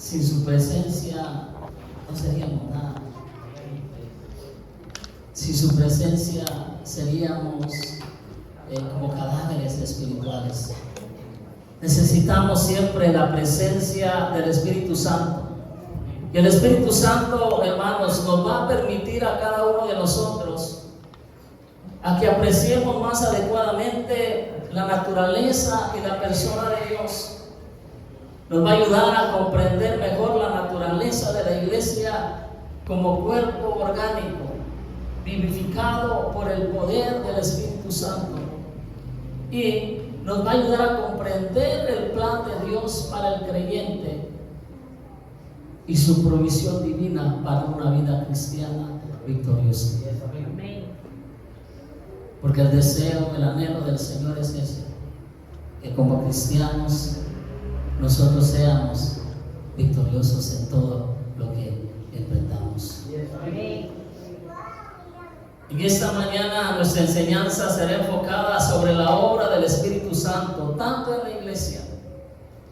Sin su presencia no seríamos nada. Sin su presencia seríamos como cadáveres espirituales. Necesitamos siempre la presencia del Espíritu Santo. Y el Espíritu Santo, hermanos, nos va a permitir a cada uno de nosotros a que apreciemos más adecuadamente la naturaleza y la persona de Dios. Nos va a ayudar a comprender mejor la naturaleza de la iglesia como cuerpo orgánico, vivificado por el poder del Espíritu Santo. Y nos va a ayudar a comprender el plan de Dios para el creyente y su provisión divina para una vida cristiana victoriosa. Porque el deseo, el anhelo del Señor es ese, que como cristianos nosotros seamos victoriosos en todo lo que enfrentamos. En esta mañana nuestra enseñanza será enfocada sobre la obra del Espíritu Santo, tanto en la iglesia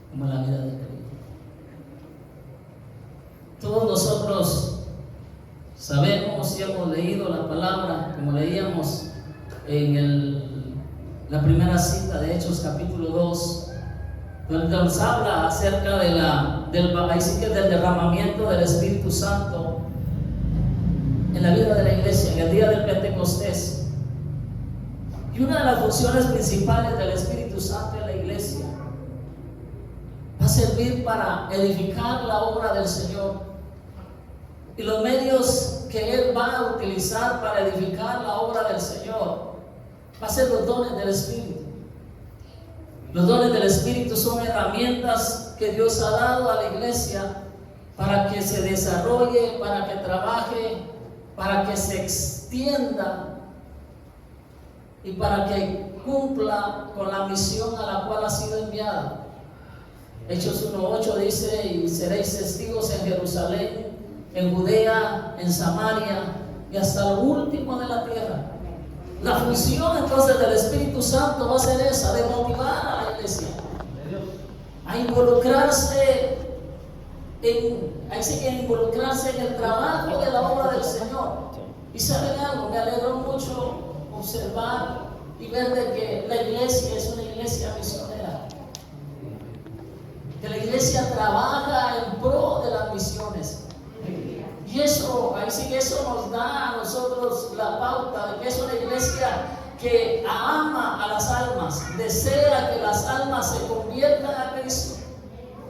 como en la vida de Cristo. Todos nosotros sabemos y hemos leído la palabra, como leíamos en la primera cita de Hechos capítulo 2, donde nos habla acerca de del derramamiento del Espíritu Santo en la vida de la iglesia, en el día del Pentecostés. Y una de las funciones principales del Espíritu Santo en la iglesia va a servir para edificar la obra del Señor. Y los medios que Él va a utilizar para edificar la obra del Señor va a ser los dones del Espíritu. Los dones del Espíritu son herramientas que Dios ha dado a la iglesia para que se desarrolle, para que trabaje, para que se extienda y para que cumpla con la misión a la cual ha sido enviada. Hechos 1:8 dice: y seréis testigos en Jerusalén, en Judea, en Samaria y hasta lo último de la tierra. La función entonces del Espíritu Santo va a ser esa, de motivar a la iglesia a involucrarse en el trabajo de la obra del Señor. Y saben algo, me alegró mucho observar y ver de que la iglesia es una iglesia misionera, que la iglesia trabaja en pro de las misiones. Y eso, eso nos da a nosotros la pauta de que es una iglesia que ama a las almas, desea que las almas se conviertan a Cristo,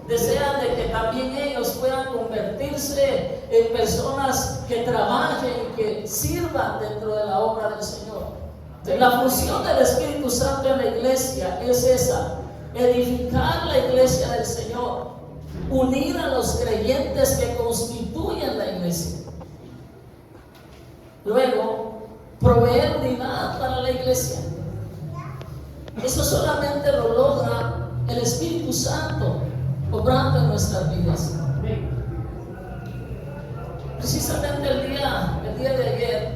desea de que también ellos puedan convertirse en personas que trabajen y que sirvan dentro de la obra del Señor. Entonces, la función del Espíritu Santo en la iglesia es esa: edificar la iglesia del Señor, unir a los creyentes que constituyen la iglesia. Luego, proveer unidad para la iglesia. Eso solamente lo logra el Espíritu Santo obrando en nuestras vidas. Precisamente el día de ayer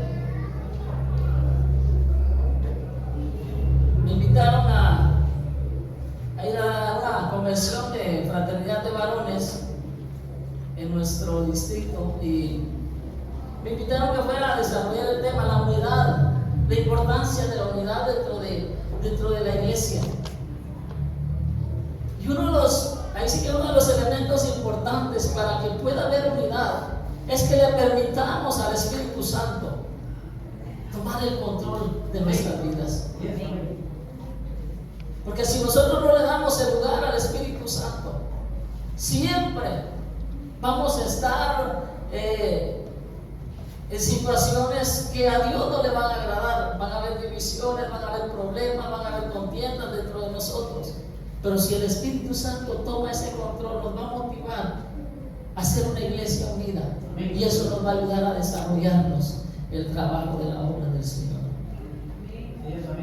me invitaron a ir a una convención de fraternidad de varones en nuestro distrito, y me invitaron que fuera a desarrollar el tema, la unidad, la importancia de la unidad dentro de la iglesia. Y uno de los elementos importantes para que pueda haber unidad es que le permitamos al Espíritu Santo tomar el control de nuestras vidas. Porque si nosotros no le damos el lugar al Espíritu Santo, siempre vamos a estar en situaciones que a Dios no le van a agradar. Van a haber divisiones, van a haber problemas, van a haber contiendas dentro de nosotros. Pero si el Espíritu Santo toma ese control, nos va a motivar a ser una iglesia unida. Y eso nos va a ayudar a desarrollarnos el trabajo de la obra del Señor.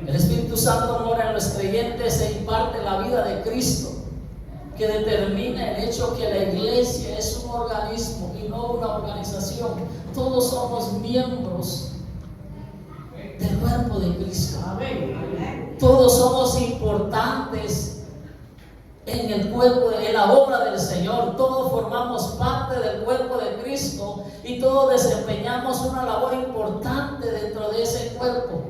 El Espíritu Santo mora en los creyentes e imparte la vida de Cristo, que determina el hecho que la iglesia es un organismo y no una organización. Todos somos miembros del cuerpo de Cristo. Todos somos importantes en el cuerpo, en la obra del Señor. Todos formamos parte del cuerpo de Cristo y todos desempeñamos una labor importante dentro de ese cuerpo.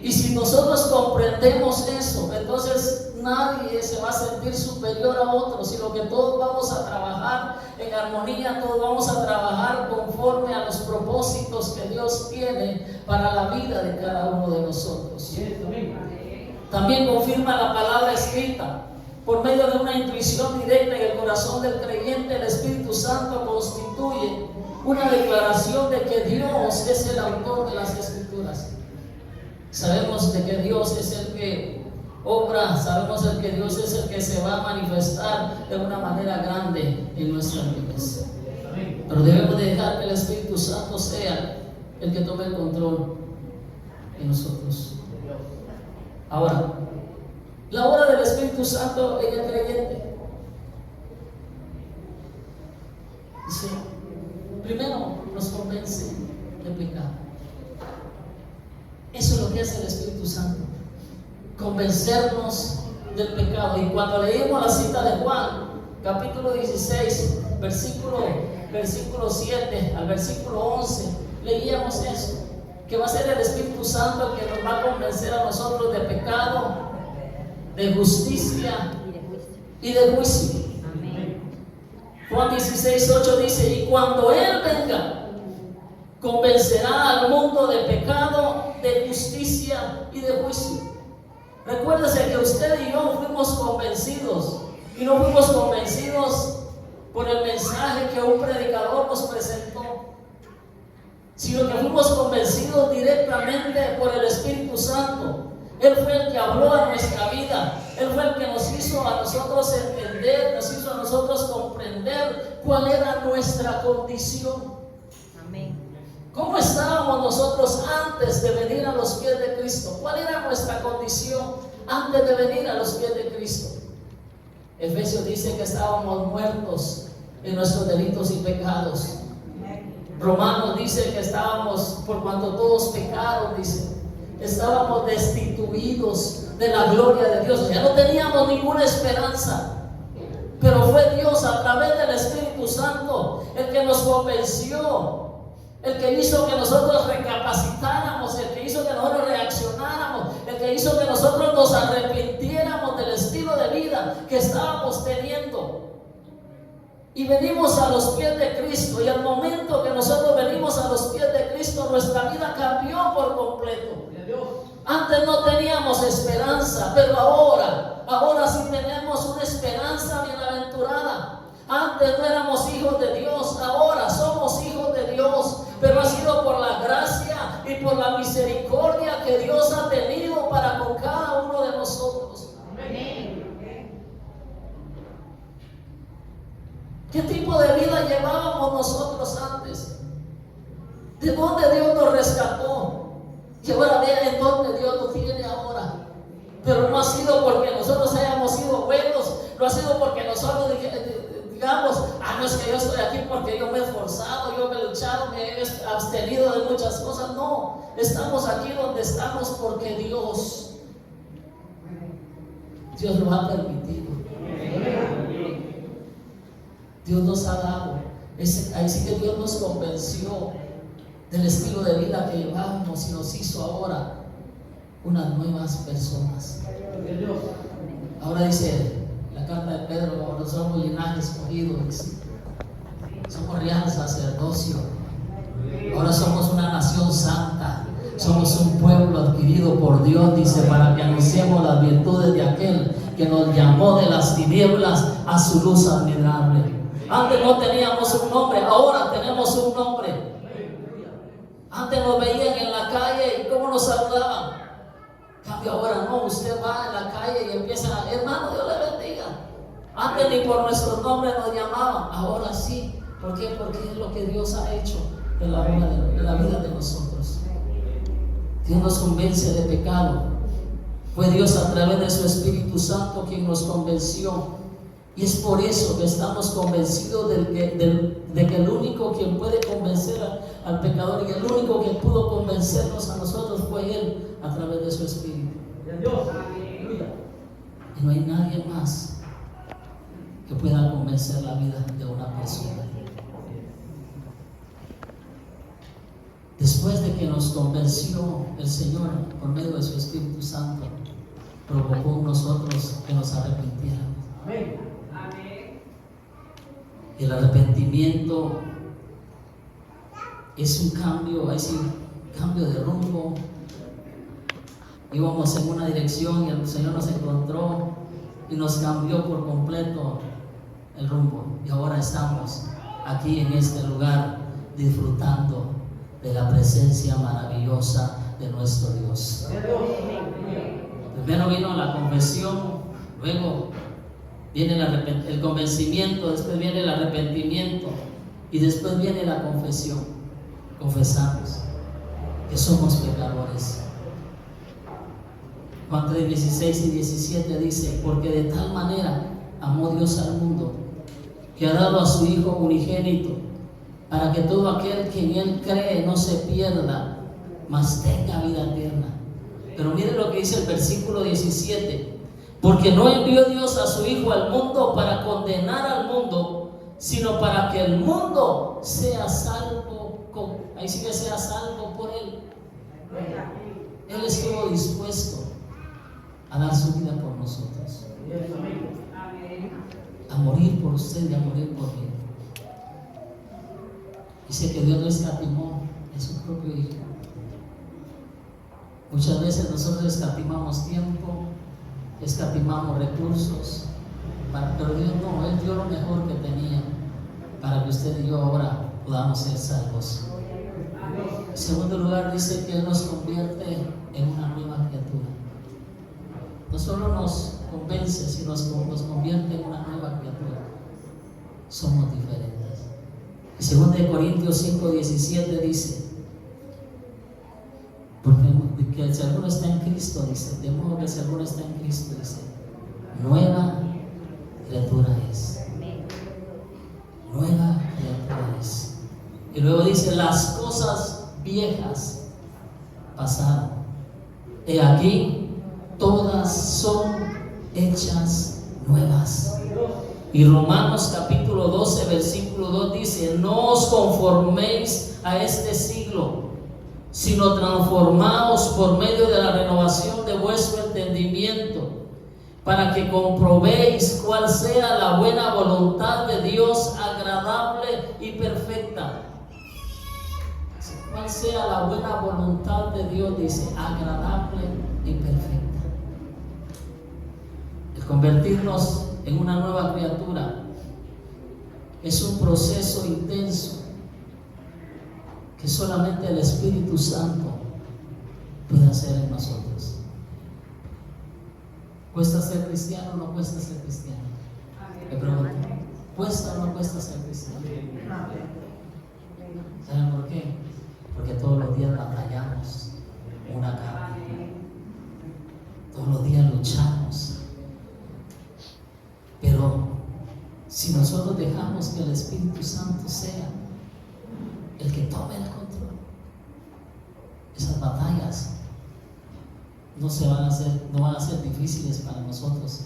Y si nosotros comprendemos eso, entonces nadie se va a sentir superior a otro, sino que todos vamos a trabajar en armonía, todos vamos a trabajar conforme a los propósitos que Dios tiene para la vida de cada uno de nosotros. También confirma la palabra escrita. Por medio de una intuición directa en el corazón del creyente, el Espíritu Santo constituye una declaración de que Dios es el autor de las Escrituras. Sabemos de que Dios es el que obra, sabemos de que Dios es el que se va a manifestar de una manera grande en nuestras vidas. Pero debemos dejar que el Espíritu Santo sea el que tome el control en nosotros. Ahora, la obra del Espíritu Santo en el creyente. Dice, primero nos convence de pecado. Eso es lo que hace el Espíritu Santo, convencernos del pecado. Y cuando leímos la cita de Juan, capítulo 16, versículo 7 al versículo 11, leíamos eso, que va a ser el Espíritu Santo el que nos va a convencer a nosotros de pecado, de justicia y de juicio. Juan 16:8 dice, y cuando Él venga, convencerá al mundo de pecado, de justicia y de juicio. Recuérdese que usted y yo fuimos convencidos, y no fuimos convencidos por el mensaje que un predicador nos presentó, sino que fuimos convencidos directamente por el Espíritu Santo. Él fue el que habló a nuestra vida. Él fue el que nos hizo a nosotros entender, nos hizo a nosotros comprender cuál era nuestra condición. Amén. ¿Cómo estábamos nosotros antes de venir a los pies de Cristo? ¿Cuál era nuestra condición antes de venir a los pies de Cristo? Efesios dice que estábamos muertos en nuestros delitos y pecados. Romanos dice que estábamos, por cuanto todos pecaron, dice, estábamos destituidos de la gloria de Dios. Ya no teníamos ninguna esperanza. Pero fue Dios a través del Espíritu Santo el que nos convenció, el que hizo que nosotros recapacitáramos, el que hizo que nosotros reaccionáramos, el que hizo que nosotros nos arrepintiéramos del estilo de vida que estábamos teniendo. Y venimos a los pies de Cristo, y al momento que nosotros venimos a los pies de Cristo, nuestra vida cambió por completo. Antes no teníamos esperanza, pero ahora sí tenemos una esperanza bienaventurada. Antes no éramos hijos de Dios, ahora somos hijos de Dios, pero ha sido por la gracia y por la misericordia que Dios ha tenido para con cada uno de nosotros. Amén. ¿Qué tipo de vida llevábamos nosotros antes? ¿De dónde Dios nos rescató? Y ahora vean en dónde Dios nos tiene ahora. Pero no ha sido porque nosotros hayamos sido buenos, no ha sido porque nosotros digamos, no es que yo estoy aquí porque yo me he esforzado, yo me he luchado, me he abstenido de muchas cosas. No, estamos aquí donde estamos porque Dios lo ha permitido. Dios nos ha dado. Así que Dios nos convenció del estilo de vida que llevábamos y nos hizo ahora unas nuevas personas. Ahora dice la carta de Pedro, ahora somos linaje escogido, somos real sacerdocio, ahora somos una nación santa, somos un pueblo adquirido por Dios, dice, para que anunciemos las virtudes de aquel que nos llamó de las tinieblas a su luz admirable. Antes no teníamos un nombre, ahora tenemos un nombre. Antes nos veían en la calle y cómo nos saludaban. Cambio ahora no, usted va en la calle y empieza, hermano, Dios le bendiga. Antes ni por nuestros nombres nos llamaban, ahora sí. ¿Por qué? Porque es lo que Dios ha hecho en la vida de nosotros. Dios nos convence de pecado. Fue Dios a través de su Espíritu Santo quien nos convenció. Y es por eso que estamos convencidos de que el único quien puede convencer al pecador y el único que pudo convencernos a nosotros fue Él a través de su Espíritu. Y no hay nadie más que pueda convencer la vida de una persona. Después de que nos convenció el Señor por medio de su Espíritu Santo, provocó en nosotros que nos arrepintiéramos. Amén. Y el arrepentimiento es un cambio, es un cambio de rumbo. Íbamos en una dirección y el Señor nos encontró y nos cambió por completo el rumbo. Y ahora estamos aquí en este lugar disfrutando de la presencia maravillosa de nuestro Dios. Primero vino la confesión, luego viene el convencimiento, después viene el arrepentimiento y después viene la confesión. Confesamos que somos pecadores. Juan 3, 16 y 17 dice: porque de tal manera amó Dios al mundo, que ha dado a su Hijo unigénito, para que todo aquel que en Él cree no se pierda, mas tenga vida eterna. Pero miren lo que dice el versículo 17: porque no envió Dios a su Hijo al mundo para condenar al mundo, sino para que el mundo sea salvo ahí sí que sea salvo por Él. Él estuvo dispuesto a dar su vida por nosotros, a morir por usted y a morir por mí. Dice que Dios no escatimó en su propio Hijo. Muchas veces nosotros escatimamos tiempo, escatimamos recursos, pero Dios no, Él dio lo mejor que tenía para que usted y yo ahora podamos ser salvos. En segundo lugar, dice que Él nos convierte en una nueva criatura. No solo nos convence, sino nos convierte en una nueva criatura. Somos diferentes. En 2 Corintios 5, 17 dice: porque si alguno está en Cristo, dice, de modo que si alguno está en Cristo, dice, nueva criatura es. Nueva criatura es. Y luego dice: las cosas viejas pasaron, he aquí todas son hechas nuevas. Y Romanos capítulo 12 versículo 2 dice: no os conforméis a este siglo, sino transformaos por medio de la renovación de vuestro entendimiento, para que comprobéis cuál sea la buena voluntad de Dios, agradable y perfecta. Cuál sea la buena voluntad de Dios, dice, agradable y perfecta. El convertirnos en una nueva criatura es un proceso intenso que solamente el Espíritu Santo puede hacer en nosotros. ¿Cuesta ser cristiano o no cuesta ser cristiano? Me pregunto, ¿cuesta o no cuesta ser cristiano? ¿Saben por qué? Porque todos los días batallamos una carne, todos los días luchamos. Pero si nosotros dejamos que el Espíritu Santo sea el que tome el control, esas batallas no van a ser difíciles para nosotros,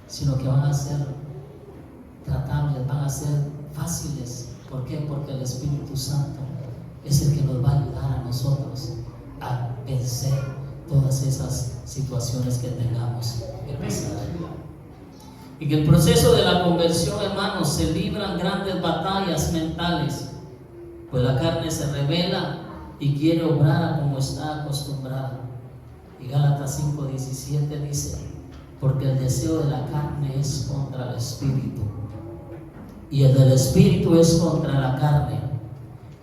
sino que van a ser tratables, van a ser fáciles. ¿Por qué? Porque el Espíritu Santo es el que nos va a ayudar a nosotros a vencer todas esas situaciones que tengamos que pasar. Y que el proceso de la conversión, hermanos, se libran grandes batallas mentales, pues la carne se revela y quiere obrar como está acostumbrada. Y Gálatas 5:17 dice: porque el deseo de la carne es contra el espíritu, y el del espíritu es contra la carne,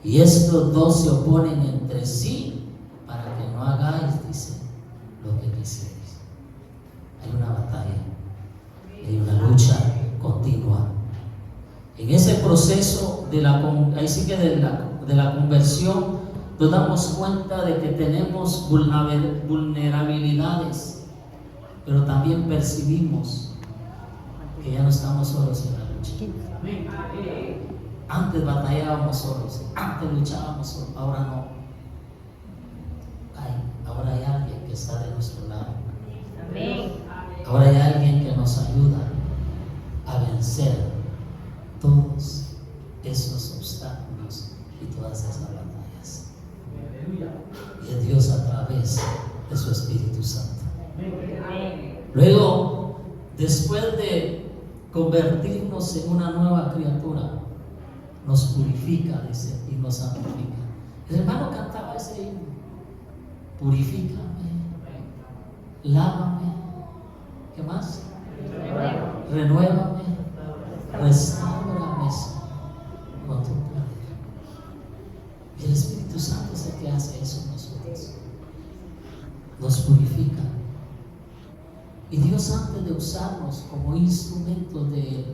y estos dos se oponen entre sí, para que no hagáis, dice, lo que quisierais. Hay una batalla, hay una lucha continua. En ese proceso de la conversión, nos damos cuenta de que tenemos vulnerabilidades, pero también percibimos que ya no estamos solos en la lucha. Antes batallábamos solos, antes luchábamos solos, ahora no. Ahora hay alguien que está de nuestro lado. Amén. Ahora hay alguien que nos ayuda a vencer todos esos obstáculos y todas esas batallas. Y es Dios a través de su Espíritu Santo. Luego, después de convertirnos en una nueva criatura, nos purifica, dice, y nos santifica. El hermano cantaba ese himno: purifícame, lávame, ¿qué más? Renuévame, restáurame con tu poder. Y el Espíritu Santo es el que hace eso en nosotros, nos purifica. Y Dios, antes de usarnos como instrumentos de Él,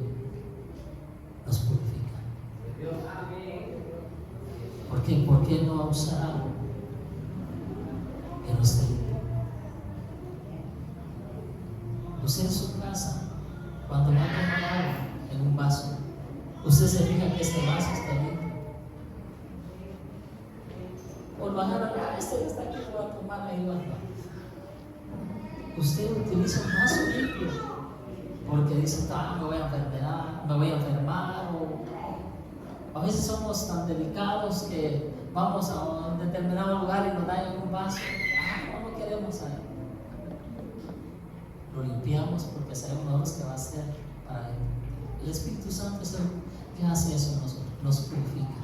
nos purifica. ¿Por qué? ¿Por qué no usar algo que no esté limpio? Usted en su casa, cuando va a tomar algo en un vaso, usted se fija que este vaso está limpio. O lo agarra, este está aquí, lo va a tomar, ahí va. Usted utiliza un vaso limpio porque dice, me voy a enfermar, o a veces somos tan delicados que vamos a un determinado lugar y nos dañan un vaso. No queremos ahí. Lo limpiamos porque sabemos nosotros que va a ser para Él. El Espíritu Santo es el que hace eso en nosotros, nos purifica,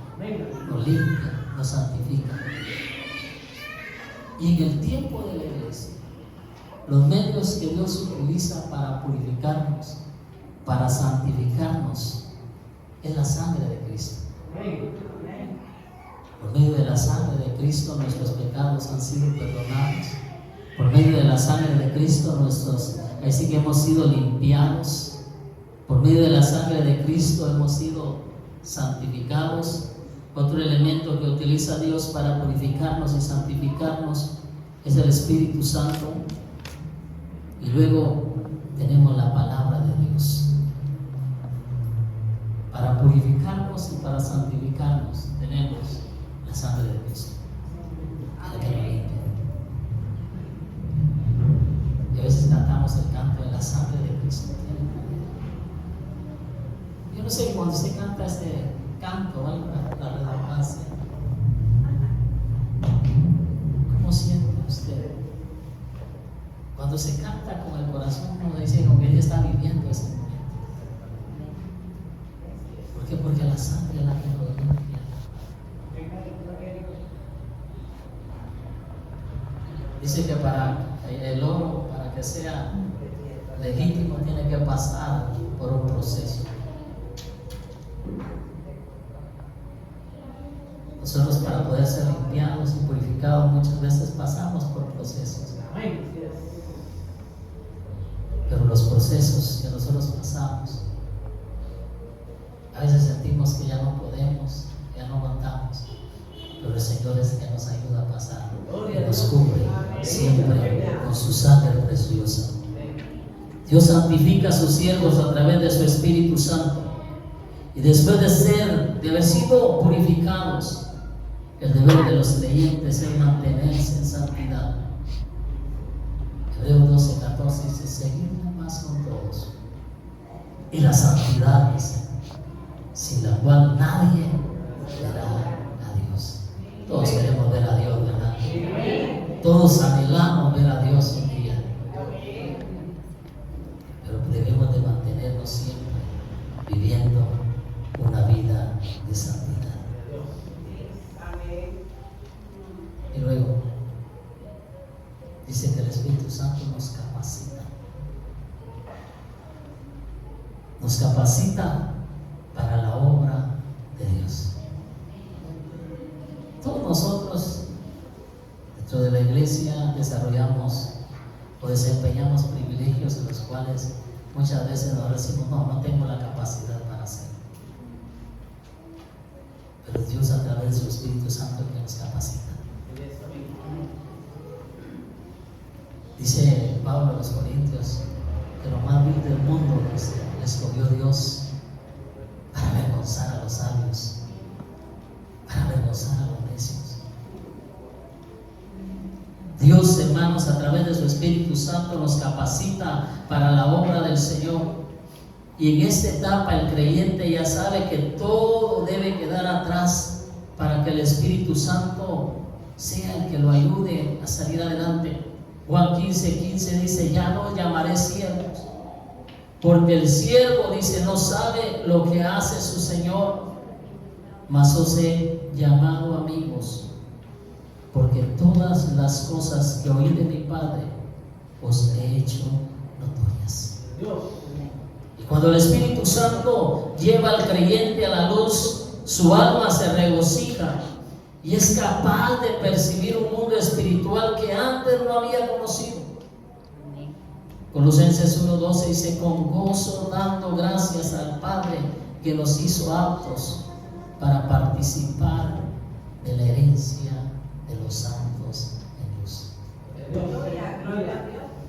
nos limpia, nos santifica. Y en el tiempo de la iglesia, los medios que Dios utiliza para purificarnos, para santificarnos, es la sangre de Cristo. Por medio de la sangre de Cristo nuestros pecados han sido perdonados. Por medio de la sangre de Cristo así que hemos sido limpiados. Por medio de la sangre de Cristo hemos sido santificados. Otro elemento que utiliza Dios para purificarnos y santificarnos es el Espíritu Santo. Y luego tenemos la palabra de Dios. Para purificarnos y para santificarnos tenemos la sangre de Cristo. Para que lo limpie. Y a veces cantamos el canto de la sangre de Cristo. Yo no sé, cuando se canta este canto, la redundancia, ¿cómo siente usted? Cuando se canta con el corazón, uno dice como que ella está viviendo ese momento. ¿Por qué? Porque la sangre es la que lo limpia. Dice que para el oro, para que sea legítimo, tiene que pasar por un proceso. Nosotros, para poder ser limpiados y purificados, muchas veces pasamos por procesos. Pero los procesos que nosotros pasamos, a veces sentimos que ya no podemos, ya no aguantamos, pero el Señor es el que nos ayuda a pasar y nos cubre siempre con su sangre preciosa. Dios santifica a sus siervos a través de su Espíritu Santo, y después de haber sido purificados, el deber de los creyentes es mantenerse en santidad. Hebreos 12:14 dice: seguid más con todos y la santidad, dice, sin la cual nadie verá a Dios. Todos queremos ver a Dios, ¿verdad? Todos anhelamos ver a Dios un día, pero debemos de mantenernos siempre viviendo una vida de santidad. Y luego dice que el Espíritu Santo nos capacita para la obra de Dios. Todos nosotros dentro de la iglesia desarrollamos o desempeñamos privilegios en los cuales muchas veces nos decimos: no tengo la capacidad para hacerlo. Pero Dios, a través de su Espíritu Santo, que nos capacita. Dice Pablo a los Corintios que lo más vil del mundo le escogió Dios para avergonzar a los sabios, para avergonzar a los necios. Dios, hermanos, a través de su Espíritu Espíritu Santo nos capacita para la obra del Señor. Y en esta etapa el creyente ya sabe que todo debe quedar atrás para que el Espíritu Santo sea el que lo ayude a salir adelante. Juan 15:15 dice: ya no llamaré siervos, porque el siervo, dice, no sabe lo que hace su Señor, mas os he llamado amigos, porque todas las cosas que oí de mi Padre os he hecho notorias. Y cuando el Espíritu Santo lleva al creyente a la luz, su alma se regocija y es capaz de percibir un mundo espiritual que antes no había conocido. Colosenses 1:12 dice: con gozo dando gracias al Padre que nos hizo aptos para participar de la herencia de los santos en luz.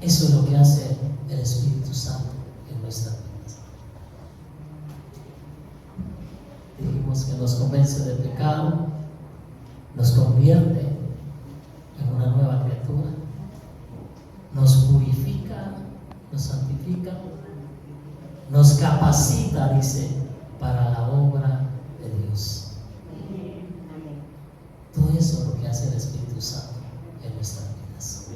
Eso es lo que hace el Espíritu Santo en nuestras vidas. Dijimos que nos convence del pecado, nos convierte en una nueva criatura, nos purifica, nos santifica, nos capacita, dice, para la obra de Dios. Todo eso es lo que hace el Espíritu Santo en nuestras vidas.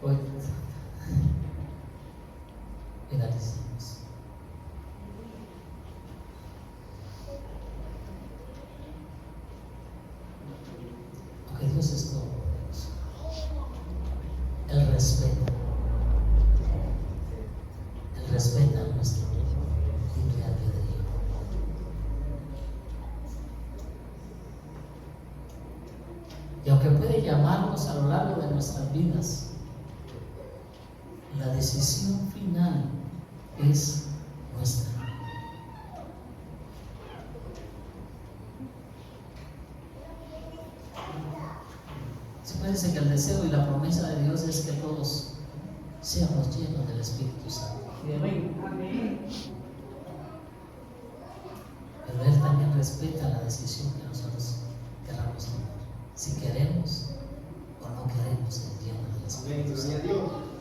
Hoy finalicemos. Aunque Dios es todo, Él respeta. Él respeta nuestro libre albedrío. Y aunque puede llamarnos a lo largo de nuestras vidas, la decisión final es nuestra. Se puede decir que el deseo y la promesa de Dios es que todos seamos llenos del Espíritu Santo. Pero Él también respeta la decisión que nosotros queramos tomar, si queremos o no queremos ser llenos del Espíritu Santo.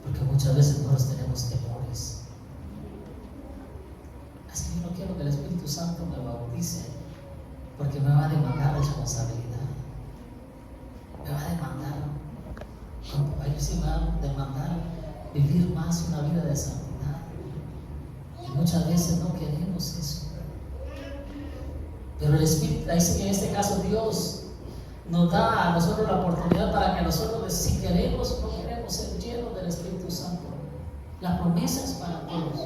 Porque muchas veces nosotros tenemos temores. Así que yo no quiero que el Espíritu Santo me bautice, porque me va a demandar responsabilidad. Me va a demandar, sí me va a demandar vivir más una vida de santidad. Y muchas veces no queremos eso. Pero el Espíritu, ahí sí que en este caso Dios nos da a nosotros la oportunidad para que nosotros, si queremos o no queremos, ser llenos del Espíritu Santo. La promesa es para todos,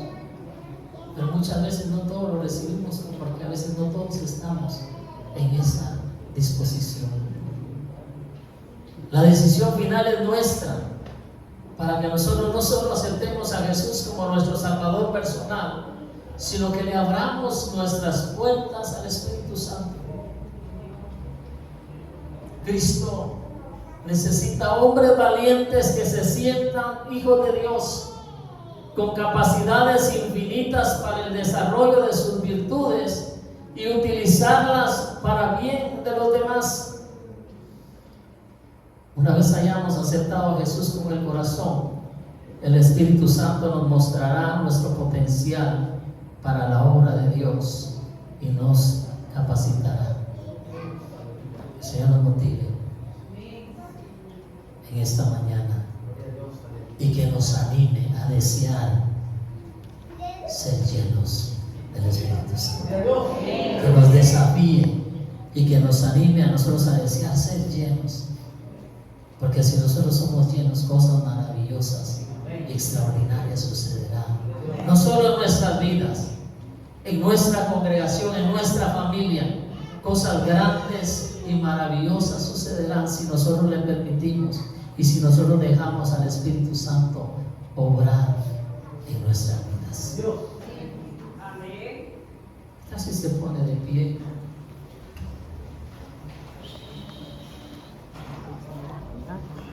pero muchas veces no todos lo recibimos, porque a veces no todos estamos en esa disposición. La decisión final es nuestra, para que nosotros no solo aceptemos a Jesús como nuestro Salvador personal, sino que le abramos nuestras puertas al Espíritu Santo. Cristo necesita hombres valientes que se sientan hijos de Dios, con capacidades infinitas para el desarrollo de sus virtudes y utilizarlas para bien de los demás. Una vez hayamos aceptado a Jesús con el corazón, el Espíritu Santo nos mostrará nuestro potencial para la obra de Dios y nos capacitará. El Señor nos motive en esta mañana y que nos anime a desear ser llenos del Espíritu Santo. Que nos desafíe y que nos anime a nosotros a desear ser llenos. Porque si nosotros somos llenos, cosas maravillosas y extraordinarias sucederán. No solo en nuestras vidas, en nuestra congregación, en nuestra familia. Cosas grandes y maravillosas sucederán si nosotros le permitimos y si nosotros dejamos al Espíritu Santo obrar en nuestras vidas. Casi se pone de pie.